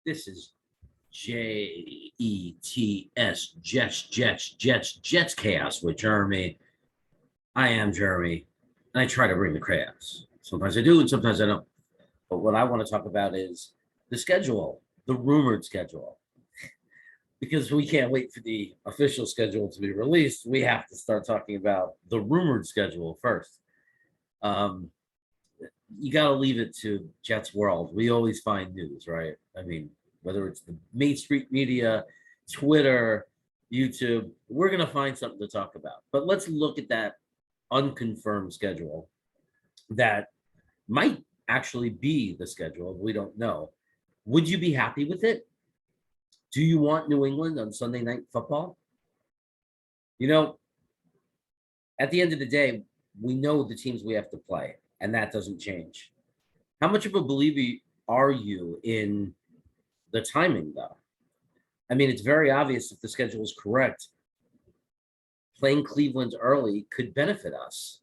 This is Jets Chaos with Jeremy. I am Jeremy, and I try to bring the chaos. Sometimes I do, and sometimes I don't. But what I want to talk about is the schedule, the rumored schedule. Because we can't wait for the official schedule to be released, we have to start talking about the rumored schedule first. Um, you got to leave it to Jets World. We always find news, right? I mean, whether it's the Main Street media, Twitter, YouTube, we're going to find something to talk about. But let's look at that unconfirmed schedule that might actually be the schedule. We don't know. Would you be happy with it? Do you want New England on Sunday Night Football? You know, at the end of the day, we know the teams we have to play, and that doesn't change. How much of a believer are you in the timing, though? I mean, it's very obvious if the schedule is correct, playing Cleveland early could benefit us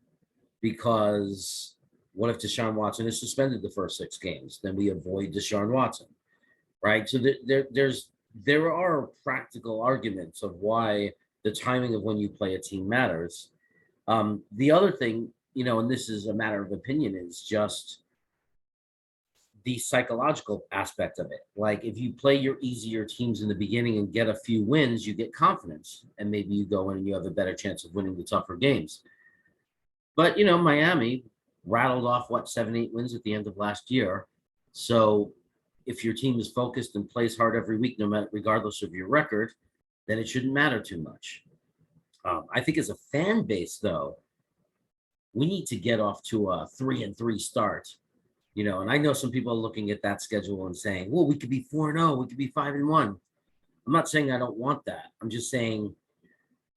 because what if Deshaun Watson is suspended the first 6 games? Then we avoid Deshaun Watson, right? So there are practical arguments of why the timing of when you play a team matters. The other thing, and this is a matter of opinion, is just the psychological aspect of it. Like if you play your easier teams in the beginning and get a few wins, you get confidence, and maybe you go in and you have a better chance of winning the tougher games. But Miami rattled off 7, 8 wins at the end of last year. So if your team is focused and plays hard every week, no matter regardless of your record, then it shouldn't matter too much. I think as a fan base, though, we need to get off to a 3-3 start. And I know some people are looking at that schedule and saying, well, we could be 4-0, we could be 5-1. I'm not saying I don't want that. I'm just saying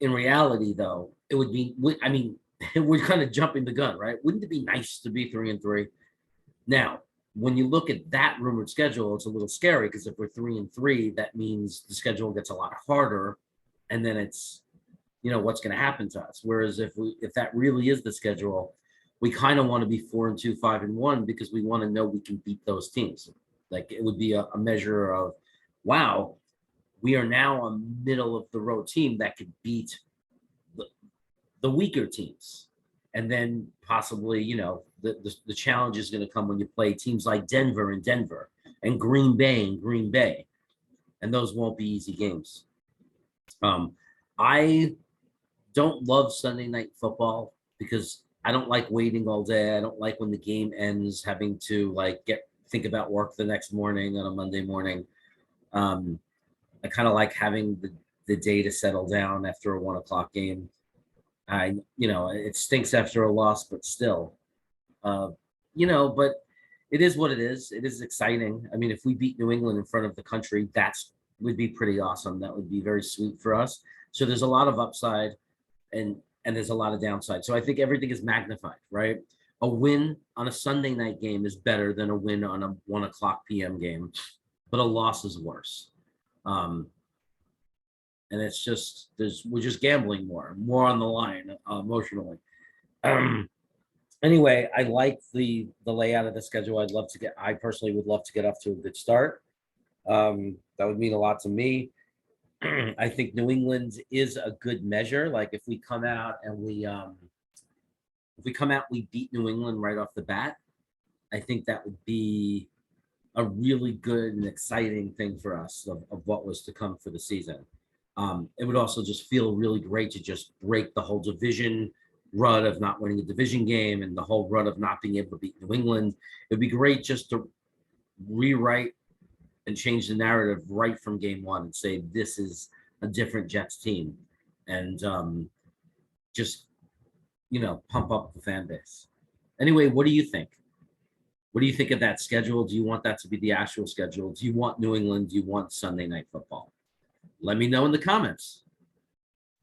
in reality, though, it would be, I mean, we're kind of jumping the gun, right? Wouldn't it be nice to be 3-3? Now, when you look at that rumored schedule, it's a little scary because if we're 3-3, that means the schedule gets a lot harder, and then it's, what's going to happen to us. Whereas if that really is the schedule, we kind of want to be 4-2, 5-1 because we want to know we can beat those teams. Like it would be a measure of, wow, we are now a middle of the road team that could beat the weaker teams. And then possibly, the challenge is going to come when you play teams like Denver and Green Bay. And those won't be easy games. I don't love Sunday Night Football because I don't like waiting all day. I don't like when the game ends, having to think about work the next morning on a Monday morning. I kind of like having the day to settle down after a 1 o'clock game. It stinks after a loss, but still, but it is what it is. It is exciting. I mean, if we beat New England in front of the country, would be pretty awesome. That would be very sweet for us. So there's a lot of upside and there's a lot of downside. So I think everything is magnified, right? A win on a Sunday night game is better than a win on a 1 o'clock p.m. game, but a loss is worse. And it's just we're just gambling more on the line emotionally. Anyway, I like the layout of the schedule. I personally would love to get off to a good start. That would mean a lot to me. I think New England is a good measure. Like if we come out and we beat New England right off the bat, I think that would be a really good and exciting thing for us of what was to come for the season. It would also just feel really great to just break the whole division rut of not winning a division game and the whole rut of not being able to beat New England. It'd be great just to rewrite and change the narrative right from game one and say this is a different Jets team, and just pump up the fan base. Anyway, what do you think? What do you think of that schedule? Do you want that to be the actual schedule? Do you want New England? Do you want Sunday Night Football? Let me know in the comments.